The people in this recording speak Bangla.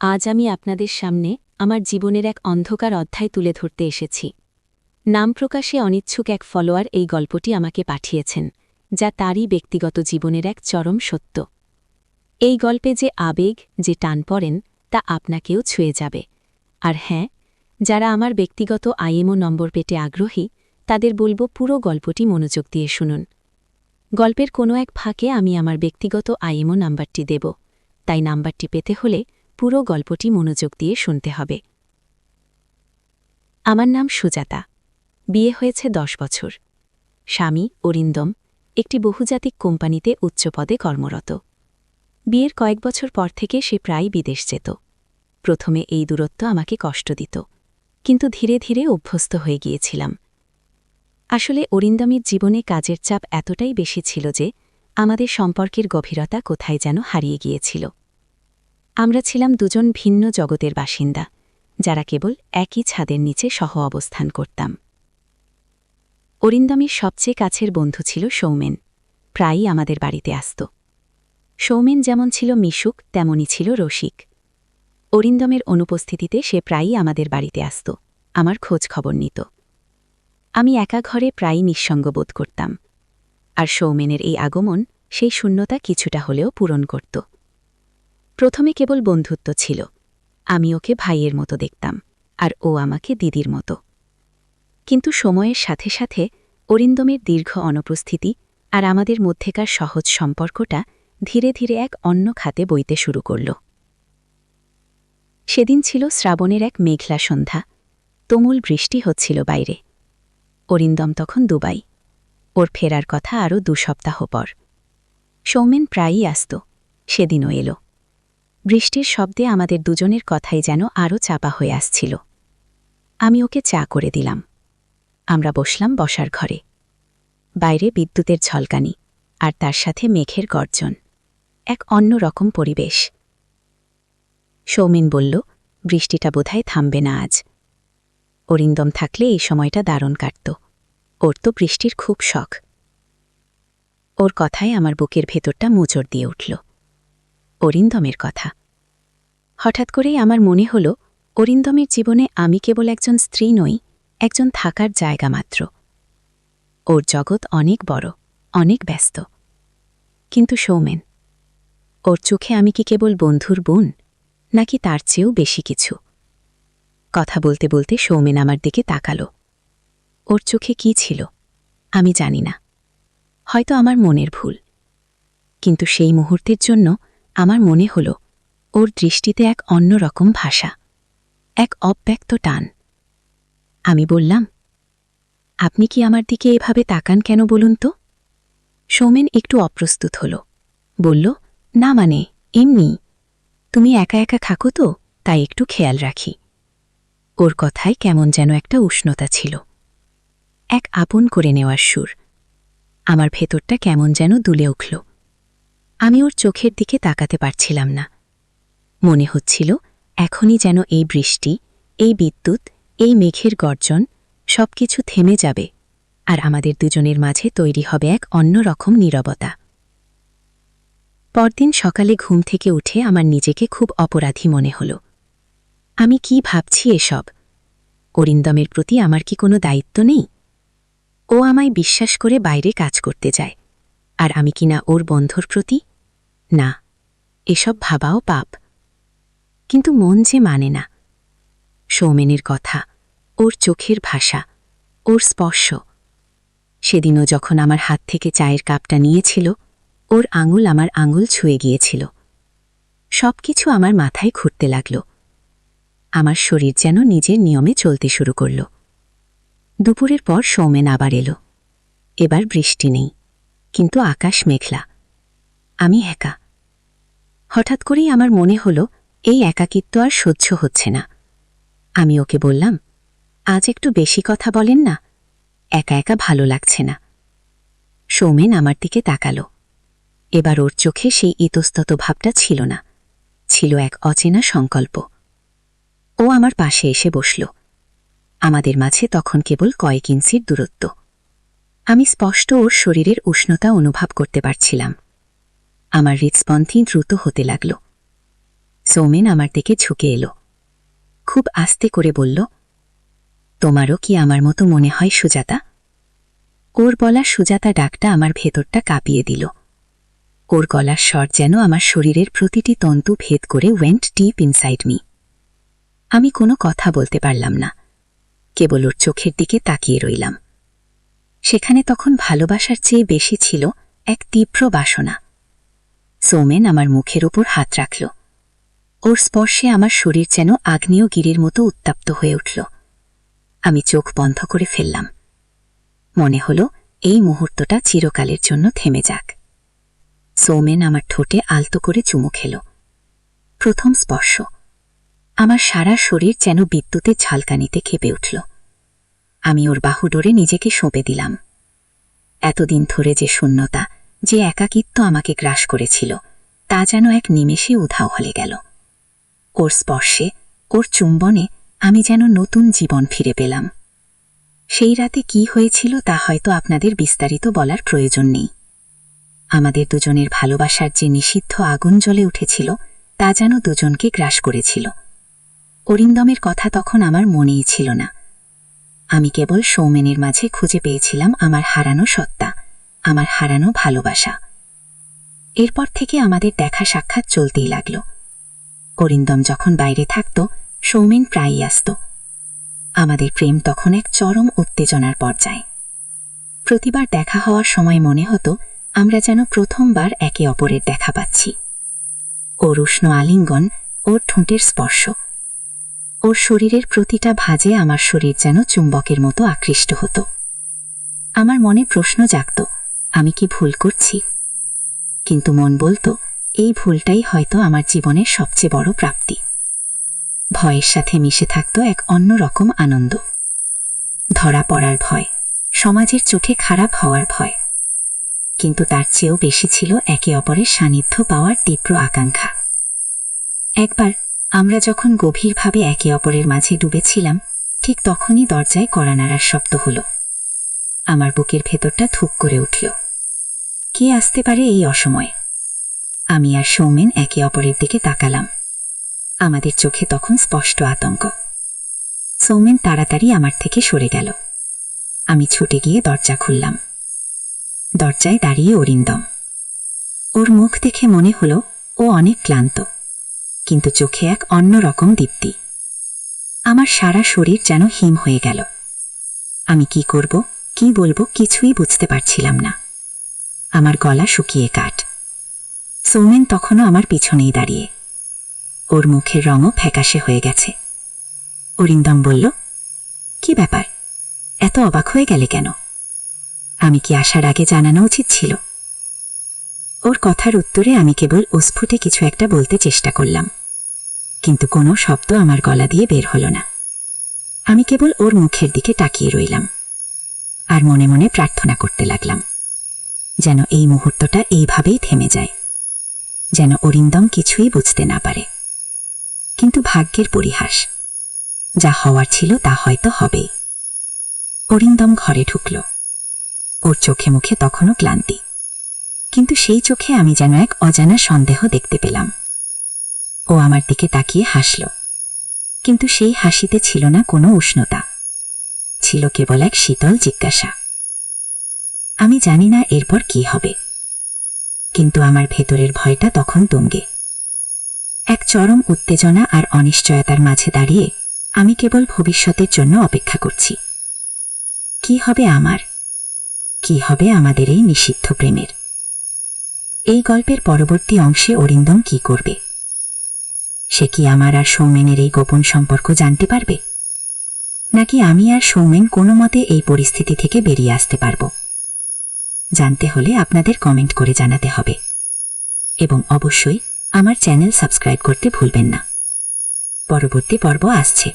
আজ আমি আপনাদের সামনে আমার জীবনের এক অন্ধকার অধ্যায় তুলে ধরতে এসেছি। নাম প্রকাশে অনিচ্ছুক এক ফলোয়ার এই গল্পটি আমাকে পাঠিয়েছেন, যা তারই ব্যক্তিগত জীবনের এক চরম সত্য। এই গল্পে যে আবেগ, যে টান পড়েন, তা আপনাকেও ছুঁয়ে যাবে। আর হ্যাঁ, যারা আমার ব্যক্তিগত আইএমও নম্বর পেতে আগ্রহী, তাদের বলব পুরো গল্পটি মনোযোগ দিয়ে শুনুন। গল্পের কোনো এক ফাঁকে আমি আমার ব্যক্তিগত আইএমও নাম্বারটি দেব, তাই নাম্বারটি পেতে হলে পুরো গল্পটি মনোযোগ দিয়ে শুনতে হবে। আমার নাম সুজাতা। বিয়ে হয়েছে 10 বছর। স্বামী অরিন্দম একটি বহুজাতিক কোম্পানিতে উচ্চপদে কর্মরত। বিয়ের কয়েক বছর পর থেকে সে প্রায় বিদেশ যেত। প্রথমে এই দূরত্ব আমাকে কষ্ট দিত, কিন্তু ধীরে ধীরে অভ্যস্ত হয়ে গিয়েছিলাম। আসলে অরিন্দমের জীবনে কাজের চাপ এতটাই বেশি ছিল যে আমাদের সম্পর্কের গভীরতা কোথায় যেন হারিয়ে গিয়েছিল। আমরা ছিলাম দুজন ভিন্ন জগতের বাসিন্দা, যারা কেবল একই ছাদের নিচে সহ অবস্থান করতাম। অরিন্দমের সবচেয়ে কাছের বন্ধু ছিল সৌমেন। প্রায়ই আমাদের বাড়িতে আসত। সৌমেন যেমন ছিল মিশুক, তেমনই ছিল রসিক। অরিন্দমের অনুপস্থিতিতে সে প্রায়ই আমাদের বাড়িতে আসত, আমার খোঁজ খবর নিত। আমি একা ঘরে প্রায়ই নিঃসঙ্গ বোধ করতাম, আর সৌমেনের এই আগমন সেই শূন্যতা কিছুটা হলেও পূরণ করত। প্রথমে কেবল বন্ধুত্ব ছিল। আমি ওকে ভাইয়ের মতো দেখতাম, আর ও আমাকে দিদির মতো। কিন্তু সময়ের সাথে সাথে অরিন্দমের দীর্ঘ অনুপস্থিতি আর আমাদের মধ্যেকার সহজ সম্পর্কটা ধীরে ধীরে এক অন্য খাতে বইতে শুরু করল। সেদিন ছিল শ্রাবণের এক মেঘলা সন্ধ্যা। তুমুল বৃষ্টি হচ্ছিল বাইরে। অরিন্দম তখন দুবাই। ওর ফেরার কথা আরও 2 সপ্তাহ পর। সৌমেন প্রায়ই আসত, সেদিনও এলো। বৃষ্টির শব্দে আমাদের দুজনের কথাই যেন আরও চাপা হয়ে আসছিল। আমি ওকে চা করে দিলাম। আমরা বসলাম বসার ঘরে। বাইরে বিদ্যুতের ঝলকানি, আর তার সাথে মেঘের গর্জন। এক অন্য রকম পরিবেশ। সৌমেন বলল, বৃষ্টিটা বোধহয় থামবে না আজ। অরিন্দম থাকলে এই সময়টা দারুণ কাটত। ওর তো বৃষ্টির খুব শখ। ওর কথায় আমার বুকের ভেতরটা মোচড় দিয়ে উঠল। অরিন্দমের কথা। হঠাৎ করেই আমার মনে হল, অরিন্দমের জীবনে আমি কেবল একজন স্ত্রী নই, একজন থাকার জায়গা মাত্র। ওর জগৎ অনেক বড়, অনেক ব্যস্ত। কিন্তু সৌমেন, ওর চোখে আমি কি কেবল বন্ধুর বোন, নাকি তার চেয়েও বেশি কিছু? কথা বলতে বলতে সৌমেন আমার দিকে তাকালো। ওর চোখে কি ছিল আমি জানি না, হয়তো আমার মনের ভুল। কিন্তু সেই মুহূর্তের জন্য আমার মনে হল, ওর দৃষ্টিতে এক অন্যরকম ভাষা, এক অব্যক্ত টান। আমি বললাম, আপনি কি আমার দিকে এভাবে তাকান কেন বলুন তো? সৌমেন একটু অপ্রস্তুত হল। বলল, না মানে এমনি, তুমি একা একা থাকো তো, তাই একটু খেয়াল রাখি। ওর কথায় কেমন যেন একটা উষ্ণতা ছিল, এক আপন করে নেওয়ার সুর। আমার ভেতরটা কেমন যেন দুলে উঠল। আমি ওর চোখের দিকে তাকাতে পারছিলাম না। মনে হচ্ছিল এখনই যেন এই বৃষ্টি, এই বিদ্যুৎ, এই মেঘের গর্জন সবকিছু থেমে যাবে, আর আমাদের দুজনের মাঝে তৈরি হবে এক অন্যরকম নীরবতা। পরদিন সকালে ঘুম থেকে উঠে আমার নিজেকে খুব অপরাধী মনে হল। আমি কি ভাবছি এসব? অরিন্দমের প্রতি আমার কি কোনো দায়িত্ব নেই? ও আমায় বিশ্বাস করে বাইরে কাজ করতে যায়, আর আমি কিনা ওর বন্ধুর প্রতি? না, এসব ভাবাও পাপ। কিন্তু মন যে মানে না। সৌমেনের কথা, ওর চোখের ভাষা, ওর স্পর্শ। সেদিনও যখন আমার হাত থেকে চায়ের কাপটা নিয়েছিল, ওর আঙুল আমার আঙুল ছুঁয়ে গিয়েছিল। সবকিছু আমার মাথায় ঘুরতে লাগল। আমার শরীর যেন নিজের নিয়মে চলতে শুরু করল। দুপুরের পর সৌমেন আবার এলো। এবার বৃষ্টি নেই, কিন্তু আকাশ মেঘলা। আমি একা। হঠাৎ করেই আমার মনে হল, এই একাকিত্ব আর সহ্য হচ্ছে না। আমি ওকে বললাম, আজ একটু বেশি কথা বলেন না, একা একা ভালো লাগছে না। সৌমেন আমার দিকে তাকালো। এবার ওর চোখে সেই ইতস্তত ভাবটা ছিল না, ছিল এক অচেনা সংকল্প। ও আমার পাশে এসে বসল। আমাদের মাঝে তখন কেবল কয়েক ইঞ্চির দূরত্ব। আমি স্পষ্ট ওর শরীরের উষ্ণতা অনুভব করতে পারছিলাম। আমার হৃৎস্পন্দন দ্রুত হতে লাগল। সৌমেন আমার দিকে ঝুঁকে এলো, খুব আস্তে করে বলল, তোমারও কি আমার মতো মনে হয় সুজাতা? ওর বলা সুজাতা ডাকটা আমার ভেতরটা কাঁপিয়ে দিল। ওর গলার স্বর যেন আমার শরীরের প্রতিটি তন্তু ভেদ করে ওয়েন্ট ডিপ ইনসাইড মি। আমি কোনো কথা বলতে পারলাম না, কেবল ওর চোখের দিকে তাকিয়ে রইলাম। সেখানে তখন ভালোবাসার চেয়ে বেশি ছিল এক তীব্র বাসনা। সৌমেন আমার মুখের ওপর হাত রাখল। ওর স্পর্শে আমার শরীর যেন আগ্নেয়গিরির মতো উত্তপ্ত হয়ে উঠল। আমি চোখ বন্ধ করে ফেললাম। মনে হল এই মুহূর্তটা চিরকালের জন্য থেমে যাক। সৌমেন আমার ঠোঁটে আলতো করে চুমু খেল। প্রথম স্পর্শ। আমার সারা শরীর যেন বিদ্যুতের ঝালকানিতে খেপে উঠল। আমি ওর বাহু ডোরে নিজেকে সঁপে দিলাম। এতদিন ধরে যে শূন্যতা, যে একাকিত্ব আমাকে গ্রাস করেছিল, তা যেন এক নিমেষে উধাও হয়ে গেল। ওর স্পর্শে, ওর চুম্বনে আমি যেন নতুন জীবন ফিরে পেলাম। সেই রাতে কি হয়েছিল তা হয়তো আপনাদের বিস্তারিত বলার প্রয়োজন নেই। আমাদের দুজনের ভালোবাসার যে নিষিদ্ধ আগুন জ্বলে উঠেছিল, তা যেন দুজনকে গ্রাস করেছিল। অরিন্দমের কথা তখন আমার মনেই ছিল না। আমি কেবল সৌমেনের মাঝে খুঁজে পেয়েছিলাম আমার হারানো সত্তা, আমার হারানো ভালোবাসা। এরপর থেকে আমাদের দেখা সাক্ষাৎ চলতেই লাগল। অরিন্দম যখন বাইরে থাকত, সৌমেন প্রায়ই আসত। আমাদের প্রেম তখন এক চরম উত্তেজনার পর্যায়ে। প্রতিবার দেখা হওয়ার সময় মনে হতো আমরা যেন প্রথমবার একে অপরের দেখা পাচ্ছি। ওর উষ্ণ আলিঙ্গন, ওর ঠোঁটের স্পর্শ, ওর শরীরের প্রতিটা ভাঁজে আমার শরীর যেন চুম্বকের মতো আকৃষ্ট হতো। আমার মনে প্রশ্ন জাগত, আমি কি ভুল করছি? কিন্তু মন বলতো, এই ভুলটাই হয়তো আমার জীবনের সবচেয়ে বড় প্রাপ্তি। ভয়ের সাথে মিশে থাকত এক অন্যরকম আনন্দ। ধরা পড়ার ভয়, সমাজের চোখে খারাপ হওয়ার ভয়, কিন্তু তার চেয়েও বেশি ছিল একে অপরের সান্নিধ্য পাওয়ার তীব্র আকাঙ্ক্ষা। একবার আমরা যখন গভীরভাবে একে অপরের মাঝে ডুবেছিলাম, ঠিক তখনই দরজায় কড়া নাড়ার শব্দ হল। আমার বুকের ভেতরটা ধুক করে উঠল। কে আসতে পারে এই অসময়ে? আমি আর সৌমেন একে অপরের দিকে তাকালাম। আমাদের চোখে তখন স্পষ্ট আতঙ্ক। সৌমেন তাড়াতাড়ি আমার থেকে সরে গেল। আমি ছুটে গিয়ে দরজা খুললাম। দরজায় দাঁড়িয়ে অরিন্দম। ওর মুখ দেখে মনে হল ও অনেক ক্লান্ত, কিন্তু চোখে এক অন্যরকম দীপ্তি। আমার সারা শরীর যেন হিম হয়ে গেল। আমি কি করব, কি বলবো কিছুই বুঝতে পারছিলাম না। আমার গলা শুকিয়ে কাঠ। সৌমেন তখনও আমার পিছনেই দাঁড়িয়ে। ওর মুখের রঙও ফ্যাকাশে হয়ে গেছে। অরিন্দম বলল, কি ব্যাপার, এত অবাক হয়ে গেলে কেন? আমি কি আসার আগে জানানো উচিত ছিল? ওর কথার উত্তরে আমি কেবল অস্ফুটে কিছু একটা বলতে চেষ্টা করলাম, কিন্তু কোনো শব্দ আমার গলা দিয়ে বের হল না। আমি কেবল ওর মুখের দিকে তাকিয়ে রইলাম, আর মনে মনে প্রার্থনা করতে লাগলাম যেন এই মুহূর্তটা এইভাবেই থেমে যায়, যেন অরিন্দম কিছুই বুঝতে না পারে। কিন্তু ভাগ্যের পরিহাস, যা হওয়ার ছিল তা হয়তো হবেই। অরিন্দম ঘরে ঢুকল। ওর চোখে মুখে তখনও ক্লান্তি, কিন্তু সেই চোখে আমি যেন এক অজানা সন্দেহ দেখতে পেলাম। ও আমার দিকে তাকিয়ে হাসল, কিন্তু সেই হাসিতে ছিল না কোনো উষ্ণতা, ছিল কেবল এক শীতল জিজ্ঞাসা। আমি জানি না এরপর কি হবে, কিন্তু আমার ভেতরের ভয়টা তখন তুঙ্গে। এক চরম উত্তেজনা আর অনিশ্চয়তার মাঝে দাঁড়িয়ে আমি কেবল ভবিষ্যতের জন্য অপেক্ষা করছি। কি হবে আমার, কি হবে আমাদের এই নিষিদ্ধ প্রেমের? এই গল্পের পরবর্তী অংশে অরিন্দম কি করবে? সে কি আমার আর সৌমেনের এই গোপন সম্পর্ক জানতে পারবে, নাকি আমি আর সৌমেন কোনো মতে এই পরিস্থিতি থেকে বেরিয়ে আসতে পারব? জানতে হলে আপনাদের কমেন্ট করে জানাতে হবে, এবং অবশ্যই আমার চ্যানেল সাবস্ক্রাইব করতে ভুলবেন না। পরবর্তী পর্ব আসছে।